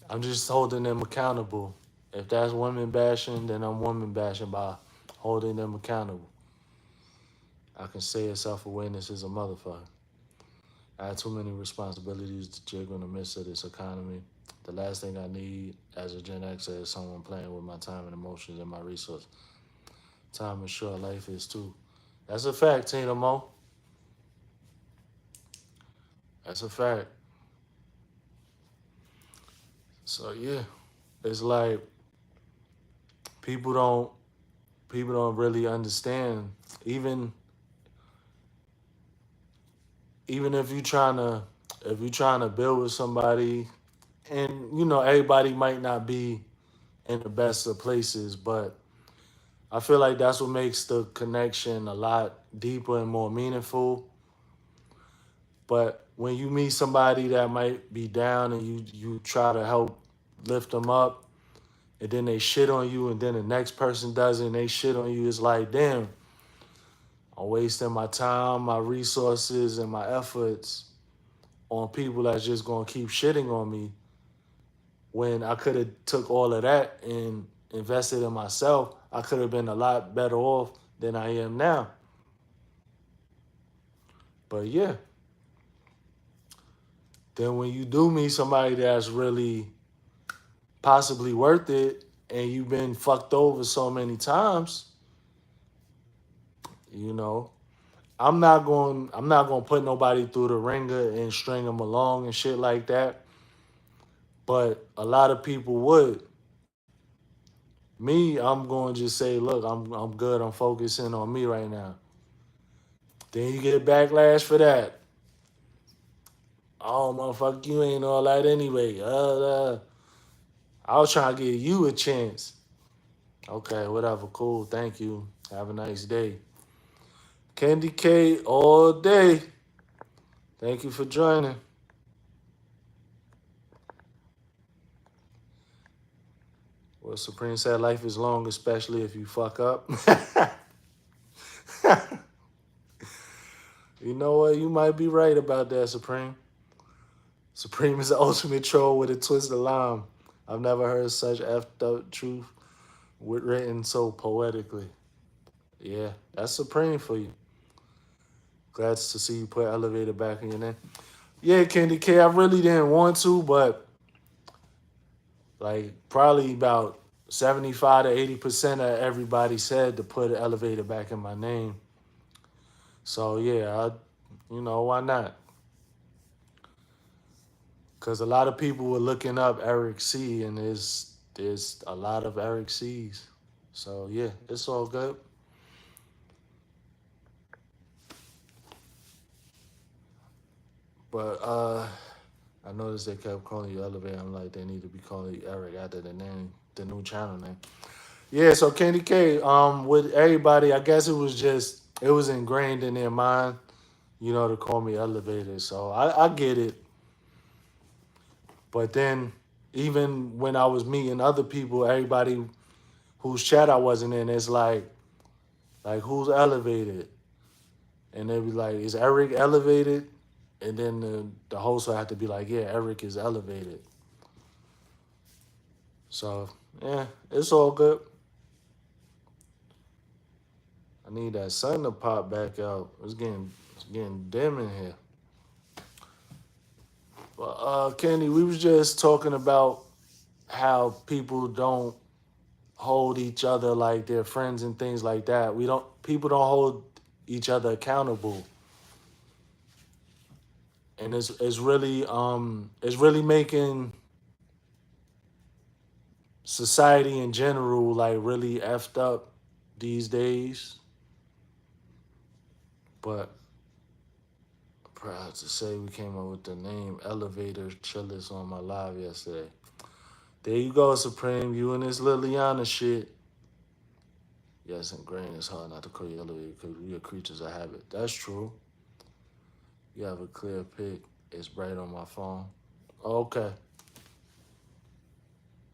[SPEAKER 1] I'm just holding them accountable. If that's women bashing, then I'm woman bashing by holding them accountable. I can say it, self awareness is a motherfucker. I have too many responsibilities to jiggle in the midst of this economy. The last thing I need as a Gen Xer is someone playing with my time and emotions and my resources. Time is short, life is too. That's a fact, Tina Mo. That's a fact. So yeah, it's like people don't people don't really understand. Even even if you trying to build with somebody, and everybody might not be in the best of places, but I feel like that's what makes the connection a lot deeper and more meaningful. But when you meet somebody that might be down and you try to help lift them up, and then they shit on you, and then the next person does it and they shit on you, it's like, damn, I'm wasting my time, my resources, and my efforts on people that's just gonna keep shitting on me when I could have took all of that and invested in myself. I could have been a lot better off than I am now. But yeah, then when you do meet somebody that's really possibly worth it and you've been fucked over so many times, you know, I'm not going to put nobody through the ringer and string them along and shit like that, but a lot of people would. Me, I'm going to just say, look, I'm good. I'm focusing on me right now. Then you get backlash for that. Oh, motherfucker, you ain't all that anyway. I was trying to give you a chance. Okay, whatever. Cool. Thank you. Have a nice day. Candy K all day. Thank you for joining. Well, Supreme said life is long, especially if you fuck up. You know what? You might be right about that, Supreme. Supreme is the ultimate troll with a twisted line. I've never heard such effed up truth written so poetically. Yeah, that's Supreme for you. Glad to see you put elevator back in your name. Yeah, Candy K, I really didn't want to, but like probably about 75 to 80% of everybody said to put an elevator back in my name. So yeah, why not? Because a lot of people were looking up Eric C, and there's a lot of Eric C's. So yeah, it's all good. But I noticed they kept calling you Elevator. I'm like, they need to be calling you Eric after the name, the new channel name. Yeah, so Candy K, with everybody, I guess it was ingrained in their mind, to call me Elevator. So I get it. But then even when I was meeting other people, everybody whose chat I wasn't in, it's like who's elevated? And they be like, is Eric elevated? and then the host will have to be like, yeah, Eric is elevated. So yeah, it's all good. I need that sun to pop back out. It's getting dim in here. But Kenny, we was just talking about how people don't hold each other like they're friends and things like that. We don't People don't hold each other accountable. And it's really making society in general like really effed up these days. But proud to say we came up with the name Elevator Chillz on my live yesterday. There you go, Supreme. You and this Liliana shit. Yes, and Grain, it's hard not to call you elevator because we are creatures of habit. That's true. You have a clear pic. It's bright on my phone. Okay.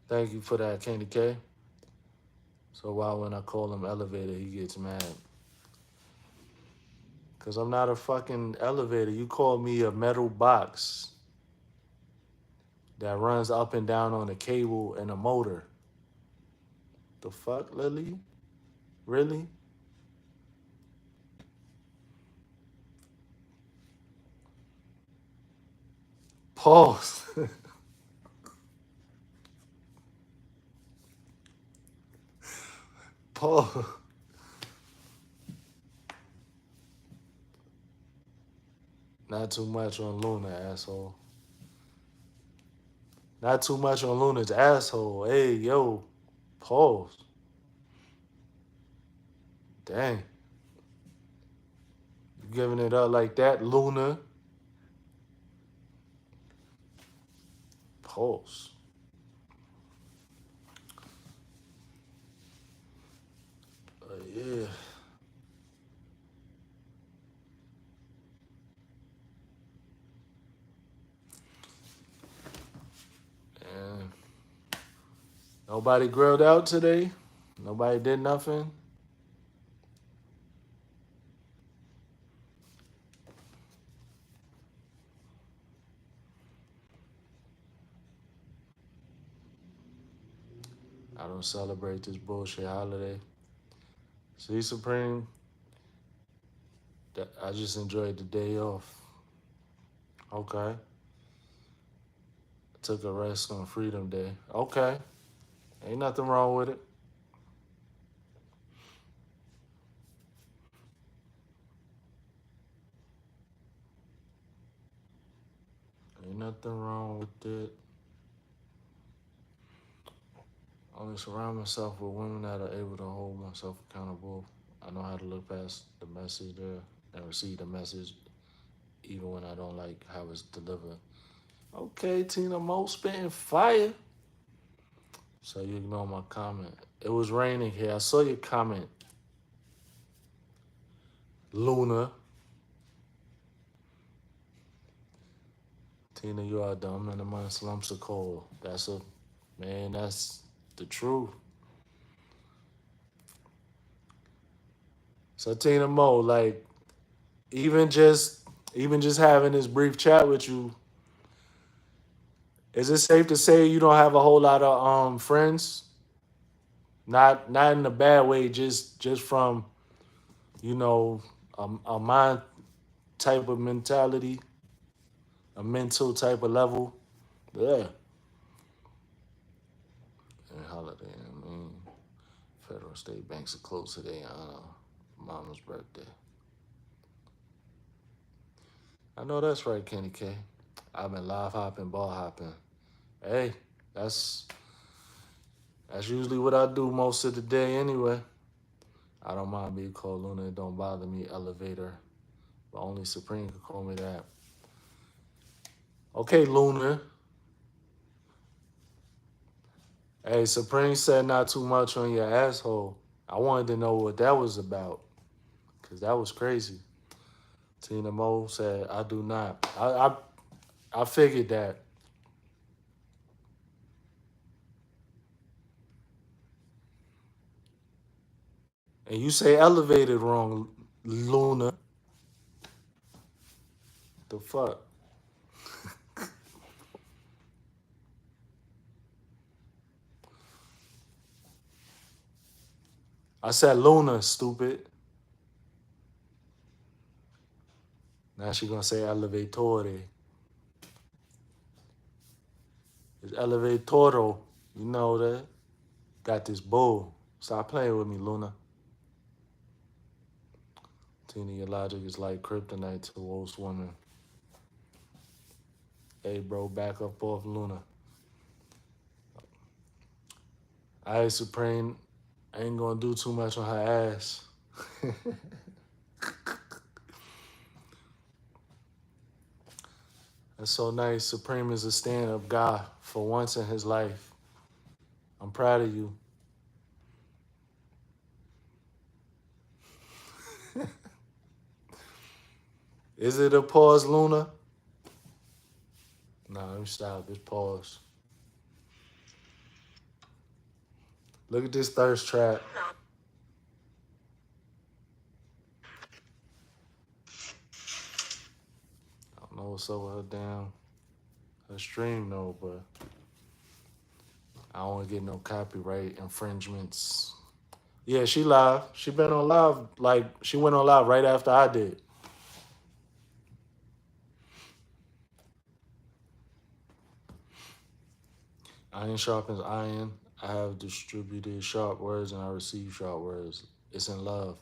[SPEAKER 1] Thank you for that, Candy K. So why when I call him elevator, he gets mad? Because I'm not a fucking elevator. You call me a metal box that runs up and down on a cable and a motor. The fuck, Lily? Really? Pause. Pause. Not too much on Luna, asshole. Not too much on Luna's asshole. Hey, yo. Pause. Dang. You giving it up like that, Luna? Pause. Yeah. And nobody grilled out today. Nobody did nothing. I don't celebrate this bullshit holiday. See, Supreme, I just enjoyed the day off. Okay. Took a rest on Freedom Day. Okay. Ain't nothing wrong with it. Ain't nothing wrong with it. Only surround myself with women that are able to hold myself accountable. I know how to look past the message there and receive the message even when I don't like how it's delivered. Okay, Tina Mo spitting fire. So you ignore my comment. It was raining here. I saw your comment, Luna. Tina, you are dumb and the months lumps of coal. That's the truth. So Tina Mo, like even just even just having this brief chat with you, is it safe to say you don't have a whole lot of friends? Not in a bad way, just from you know a mind type of mentality, a mental type of level. Yeah. And holiday. I mean, federal state banks are closed today on Mama's birthday. I know that's right, Kenny K. I've been live hopping, ball hopping. Hey, that's that's usually what I do most of the day anyway. I don't mind being called Luna. It don't bother me. Elevator, but only Supreme could call me that. Okay, Luna. Hey, Supreme said not too much on your asshole. I wanted to know what that was about, cause that was crazy. Tina Mo said I do not. I figured that. And you say elevated wrong, Luna. The fuck? I said Luna, stupid. Now she gonna say elevatore. It's elevatoro. You know that. Got this bull. Stop playing with me, Luna. Tina, your logic is like kryptonite to most women. Hey, bro, back up off Luna. I Supreme ain't gonna do too much on her ass. That's so nice. Supreme is a stand-up guy for once in his life. I'm proud of you. Is it a pause, Luna? Nah, let me stop. It's pause. Look at this thirst trap. I don't know what's up with her damn her stream though, but I don't want to get no copyright infringements. Yeah, she live. She been on live. Like she went on live right after I did. Iron sharpens iron. I have distributed sharp words and I receive sharp words. It's in love.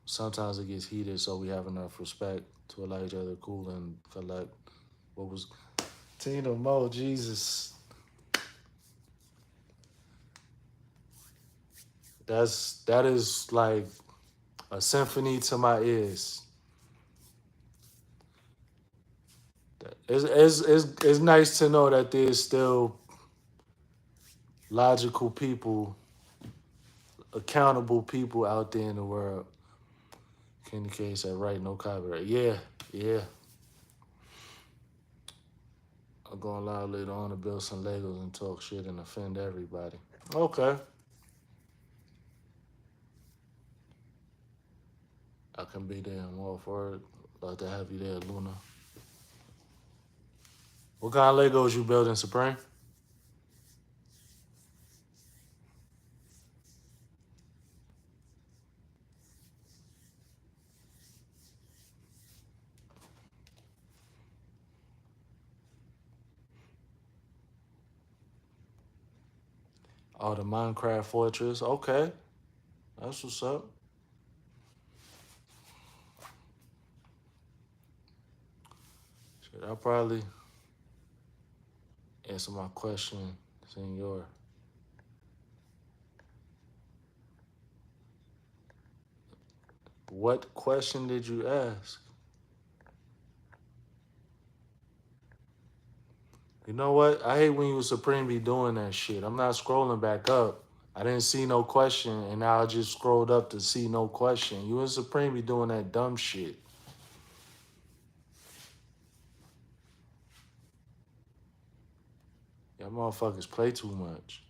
[SPEAKER 1] Sometimes it gets heated, so we have enough respect to allow each other to cool and collect what was Tina Mo, Jesus. That is like a symphony to my ears. It's nice to know that there's still logical people, accountable people out there in the world. Candy K said, right, no copyright. Yeah, yeah. I'm going live later on to build some Legos and talk shit and offend everybody. Okay. I can be there and more for it. Love to have you there, Luna. What kind of Legos you building, Supreme? Oh, the Minecraft Fortress. Okay. That's what's up. Shit, I'll probably answer my question, Senor. What question did you ask? You know what? I hate when you Supreme be doing that shit. I'm not scrolling back up. I didn't see no question, and now I just scrolled up to see no question. You and Supreme be doing that dumb shit. Y'all motherfuckers play too much.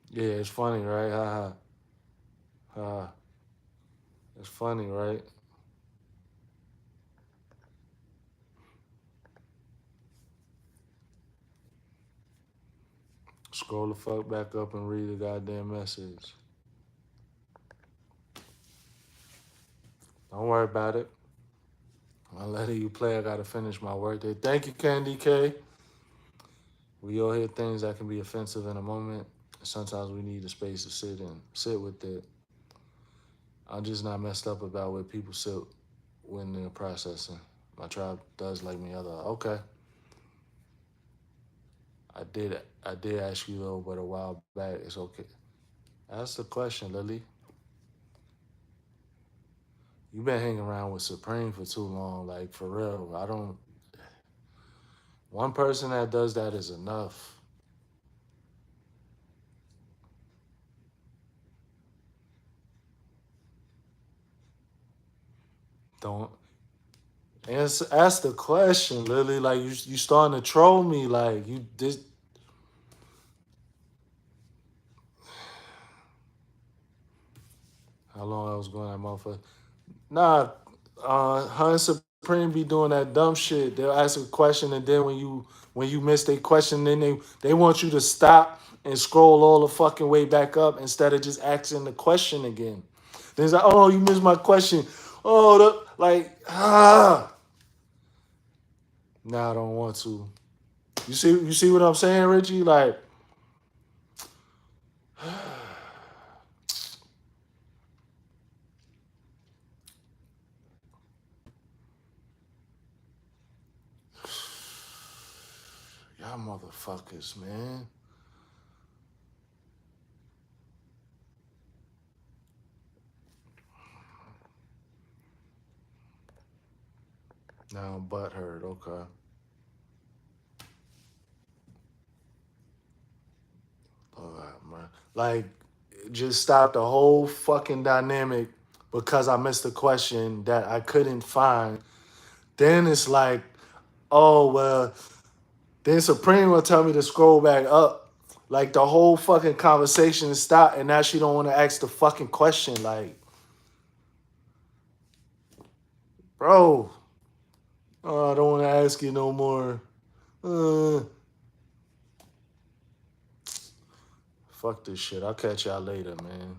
[SPEAKER 1] Yeah, it's funny, right? Ha ha. Ha. It's funny, right? Scroll the fuck back up and read the goddamn message. Don't worry about it. I'm letting you play. I gotta finish my work day. Thank you, Candy K. We all hear things that can be offensive in a moment. Sometimes we need a space to sit with it. I'm just not messed up about where people sit when they're processing. My tribe does like me other. Okay. I did ask you though, but a while back. It's okay. Ask the question, Lily. You've been hanging around with Supreme for too long, like for real. I don't. One person that does that is enough. Don't ask the question, Lily. Like you starting to troll me. Like you this. How long I was going that motherfucker? Nah, her and Supreme be doing that dumb shit. They'll ask a question and then when you miss their question, then they want you to stop and scroll all the fucking way back up instead of just asking the question again. Then it's like, oh, you missed my question. Oh, like Nah, I don't want to. You see what I'm saying, Richie? Like, y'all motherfuckers, man. Now I'm butthurt. Okay. Lord, man. Like, just stop the whole fucking dynamic because I missed a question that I couldn't find. Then it's like, oh well. Then Supreme will tell me to scroll back up. Like the whole fucking conversation is stopped, and now she don't want to ask the fucking question. Like, bro, oh, I don't want to ask you no more. Uh, Fuck this shit. I'll catch y'all later, man.